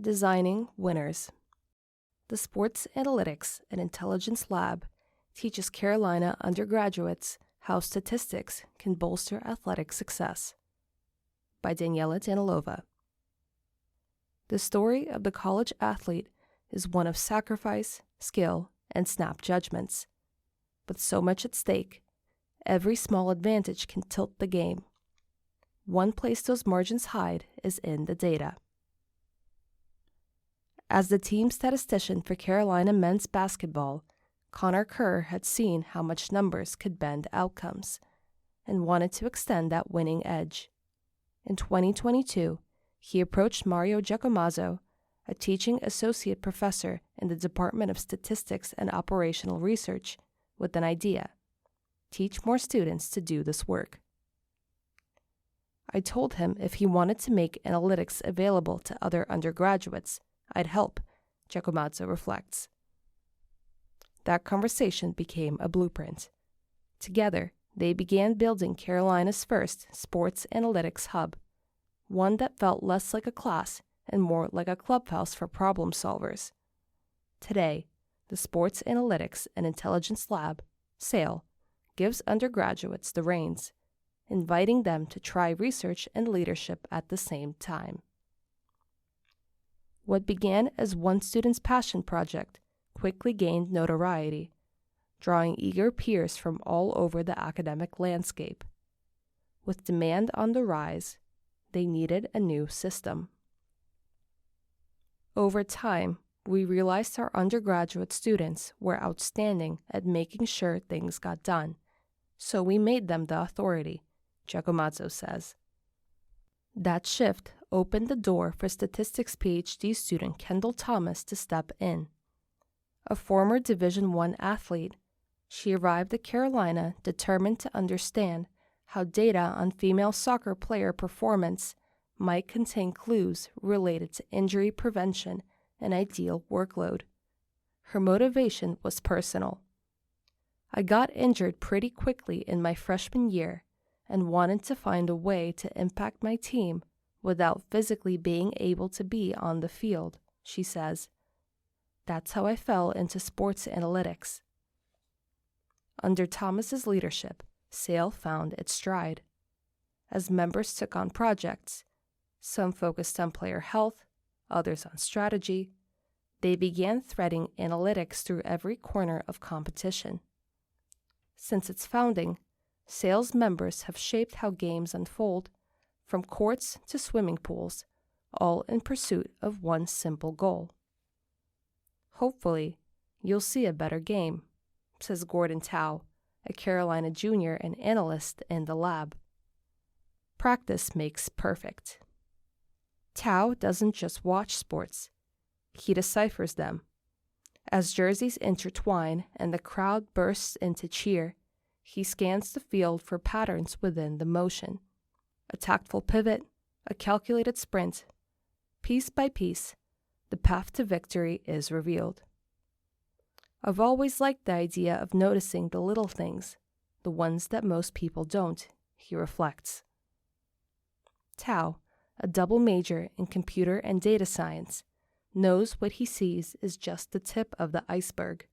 Designing Winners. The Sports Analytics and Intelligence Lab teaches Carolina undergraduates how statistics can bolster athletic success. By Daniela Danilova. The story of the college athlete is one of sacrifice, skill, and snap judgments. With so much at stake, every small advantage can tilt the game. One place those margins hide is in the data. As the team statistician for Carolina men's basketball, Connor Kerr had seen how much numbers could bend outcomes and wanted to extend that winning edge. In 2022, he approached Mario Giacomazzo, a teaching associate professor in the Department of Statistics and Operational Research, with an idea: teach more students to do this work. I told him if he wanted to make analytics available to other undergraduates, I'd help, Giacomazzo reflects. That conversation became a blueprint. Together, they began building Carolina's first sports analytics hub, one that felt less like a class and more like a clubhouse for problem solvers. Today, the Sports Analytics and Intelligence Lab, SAIL, gives undergraduates the reins, inviting them to try research and leadership at the same time. What began as one student's passion project quickly gained notoriety, drawing eager peers from all over the academic landscape. With demand on the rise, they needed a new system. Over time, we realized our undergraduate students were outstanding at making sure things got done, so we made them the authority, Giacomazzo says. That shift opened the door for statistics PhD student Kendall Thomas to step in. A former Division I athlete, she arrived at Carolina determined to understand how data on female soccer player performance might contain clues related to injury prevention and ideal workload. Her motivation was personal. I got injured pretty quickly in my freshman year and wanted to find a way to impact my team without physically being able to be on the field, she says. That's how I fell into sports analytics. Under Thomas's leadership, SAIL found its stride. As members took on projects, some focused on player health, others on strategy, they began threading analytics through every corner of competition. Since its founding, SAIL's members have shaped how games unfold, from courts to swimming pools, all in pursuit of one simple goal. Hopefully, you'll see a better game, says Gordon Tao, a Carolina junior and analyst in the lab. Practice makes perfect. Tao doesn't just watch sports, he deciphers them. As jerseys intertwine and the crowd bursts into cheer, he scans the field for patterns within the motion. A tactful pivot, a calculated sprint. Piece by piece, the path to victory is revealed. I've always liked the idea of noticing the little things, the ones that most people don't, he reflects. Tao, a double major in computer and data science, knows what he sees is just the tip of the iceberg.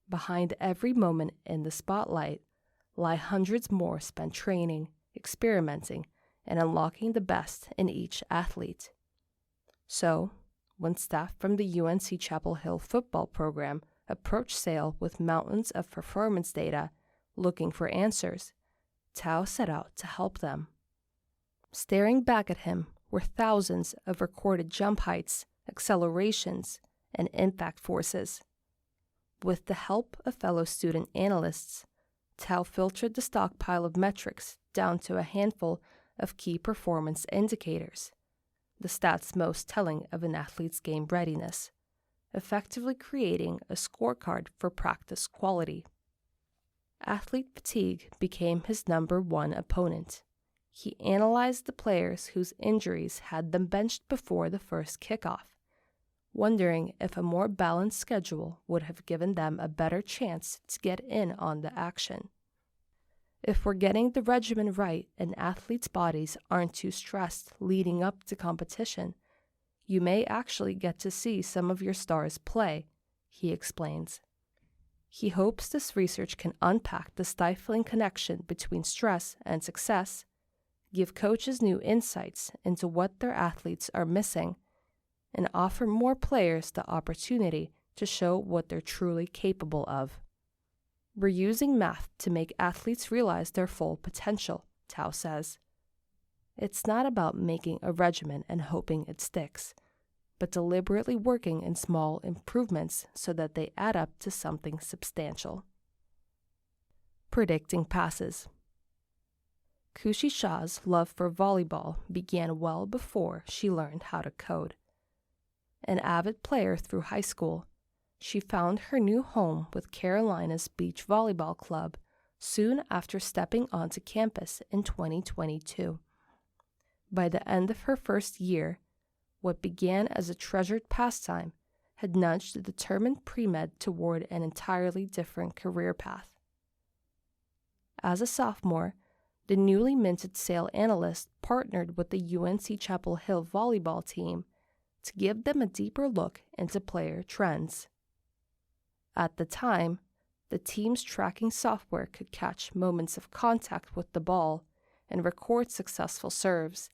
Behind every moment in the spotlight lie hundreds more spent training, experimenting, and unlocking the best in each athlete. So, when staff from the UNC Chapel Hill football program approached SAIL with mountains of performance data looking for answers, Tao set out to help them. Staring back at him were thousands of recorded jump heights, accelerations, and impact forces. With the help of fellow student analysts, Tao filtered the stockpile of metrics down to a handful of key performance indicators, the stats most telling of an athlete's game readiness, effectively creating a scorecard for practice quality. Athlete fatigue became his number one opponent. He analyzed the players whose injuries had them benched before the first kickoff, wondering if a more balanced schedule would have given them a better chance to get in on the action. If we're getting the regimen right and athletes' bodies aren't too stressed leading up to competition, You may actually get to see some of your stars play, he explains. He hopes this research can unpack the stifling connection between stress and success, give coaches new insights into what their athletes are missing, and offer more players the opportunity to show what they're truly capable of. We're using math to make athletes realize their full potential, Tao says. It's not about making a regimen and hoping it sticks, but deliberately working in small improvements so that they add up to something substantial. Predicting passes. Kushi Shah's love for volleyball began well before she learned how to code. An avid player through high school, she found her new home with Carolina's Beach Volleyball Club soon after stepping onto campus in 2022. By the end of her first year, what began as a treasured pastime had nudged the determined pre-med toward an entirely different career path. As a sophomore, the newly minted SAIL analyst partnered with the UNC Chapel Hill volleyball team to give them a deeper look into player trends. At the time, the team's tracking software could catch moments of contact with the ball and record successful serves,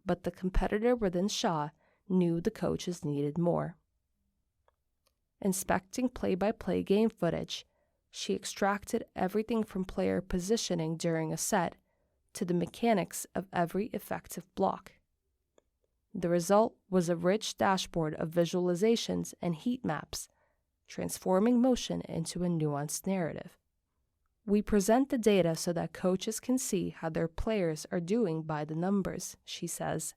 but the competitor within Shah knew the coaches needed more. Inspecting play-by-play game footage, she extracted everything from player positioning during a set to the mechanics of every effective block. The result was a rich dashboard of visualizations and heat maps, transforming motion into a nuanced narrative. We present the data so that coaches can see how their players are doing by the numbers, she says.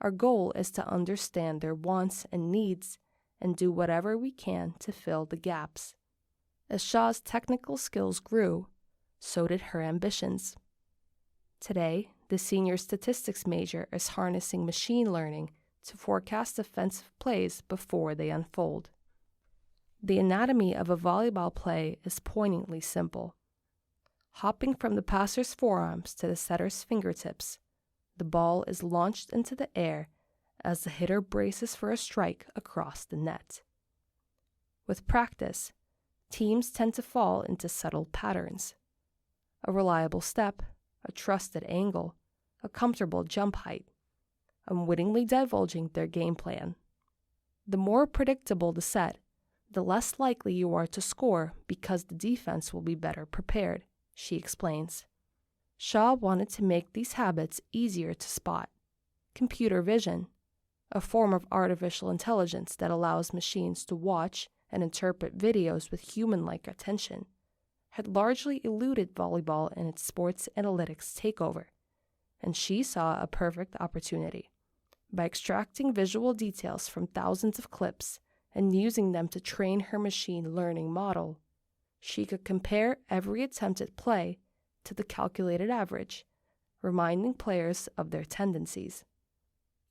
Our goal is to understand their wants and needs and do whatever we can to fill the gaps. As Shah's technical skills grew, so did her ambitions. Today, the senior statistics major is harnessing machine learning to forecast offensive plays before they unfold. The anatomy of a volleyball play is poignantly simple. Hopping from the passer's forearms to the setter's fingertips, the ball is launched into the air as the hitter braces for a strike across the net. With practice, teams tend to fall into subtle patterns. A reliable step, a trusted angle, a comfortable jump height, unwittingly divulging their game plan. The more predictable the set, the less likely you are to score because the defense will be better prepared, she explains. Shah wanted to make these habits easier to spot. Computer vision, a form of artificial intelligence that allows machines to watch and interpret videos with human-like attention, had largely eluded volleyball in its sports analytics takeover, and she saw a perfect opportunity. By extracting visual details from thousands of clips and using them to train her machine learning model, she could compare every attempted play to the calculated average, reminding players of their tendencies.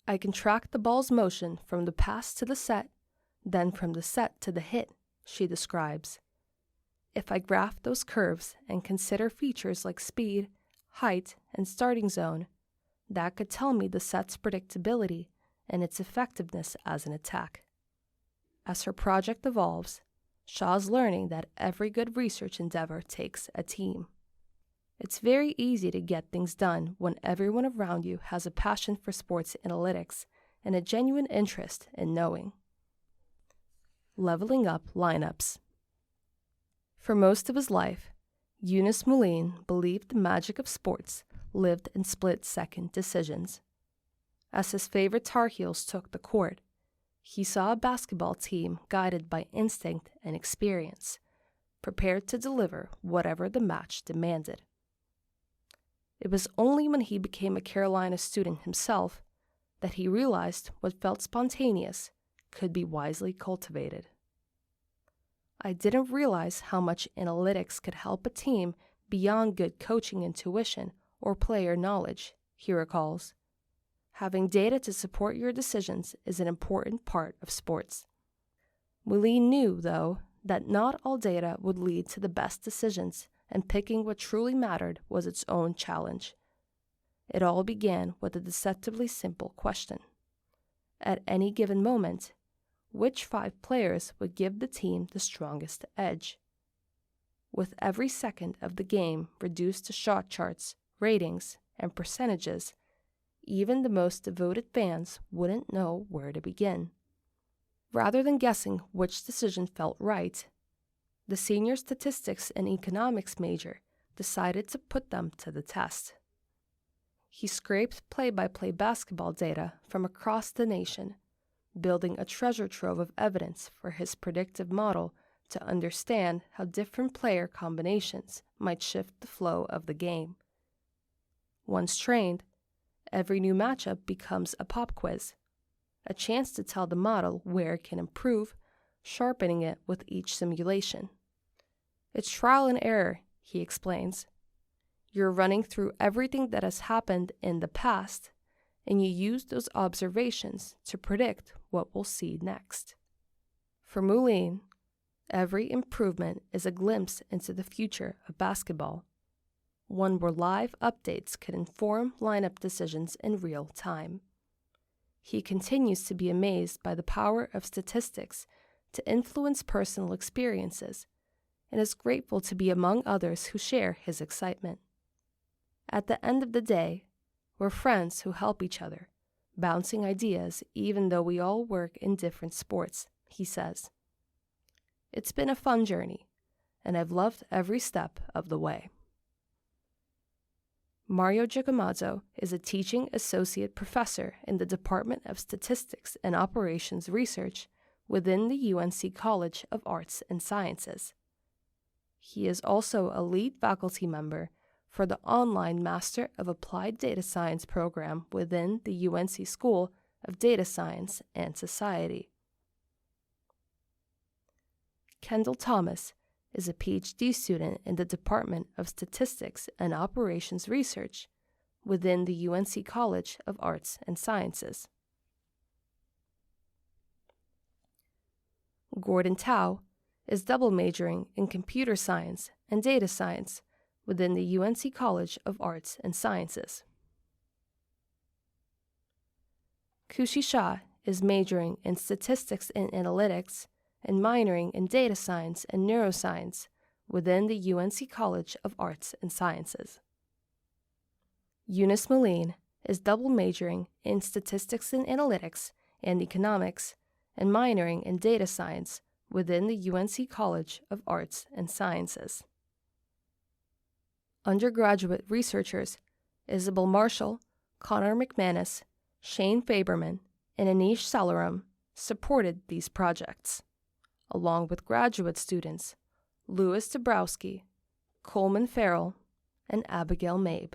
I can track the ball's motion from the pass to the set, then from the set to the hit, she describes. If I graph those curves and consider features like speed, height, and starting zone, that could tell me the set's predictability and its effectiveness as an attack. As her project evolves, Shah's learning that every good research endeavor takes a team. It's very easy to get things done when everyone around you has a passion for sports analytics and a genuine interest in knowing. Leveling up lineups. For most of his life, Yunus Moulin believed the magic of sports lived in split-second decisions. As his favorite Tar Heels took the court, he saw a basketball team guided by instinct and experience, prepared to deliver whatever the match demanded. It was only when he became a Carolina student himself that he realized what felt spontaneous could be wisely cultivated. I didn't realize how much analytics could help a team beyond good coaching intuition or player knowledge, he recalls. Having data to support your decisions is an important part of sports. Moulin knew, though, that not all data would lead to the best decisions, and picking what truly mattered was its own challenge. It all began with a deceptively simple question. at any given moment which 5 players would give the team the strongest edge. With every second of the game reduced to shot charts, ratings, and percentages, even the most devoted fans wouldn't know where to begin. Rather than guessing which decision felt right, the senior statistics and economics major decided to put them to the test. He scraped play-by-play basketball data from across the nation, building a treasure trove of evidence for his predictive model to understand how different player combinations might shift the flow of the game. Once trained, every new matchup becomes a pop quiz, a chance to tell the model where it can improve, sharpening it with each simulation. It's trial and error, he explains. You're running through everything that has happened in the past, and you use those observations to predict what we'll see next. For Moulin, every improvement is a glimpse into the future of basketball, one where live updates can inform lineup decisions in real time. He continues to be amazed by the power of statistics to influence personal experiences, and is grateful to be among others who share his excitement. At the end of the day, we're friends who help each other, bouncing ideas even though we all work in different sports, he says. It's been a fun journey, and I've loved every step of the way. Mario Giacomazzo is a teaching associate professor in the Department of Statistics and Operations Research within the UNC College of Arts and Sciences. He is also a lead faculty member for the online Master of Applied Data Science program within the UNC School of Data Science and Society. Kendall Thomas is a PhD student in the Department of Statistics and Operations Research within the UNC College of Arts and Sciences. Gordon Tao is double majoring in computer science and data science within the UNC College of Arts and Sciences. Kushi Shah is majoring in statistics and analytics and minoring in data science and neuroscience within the UNC College of Arts and Sciences. Eunice Moulin is double majoring in statistics and analytics and economics and minoring in data science within the UNC College of Arts and Sciences. Undergraduate researchers Isabel Marshall, Connor McManus, Shane Faberman, and Anish Salaram supported these projects, along with graduate students Louis Dabrowski, Coleman Farrell, and Abigail Mabe.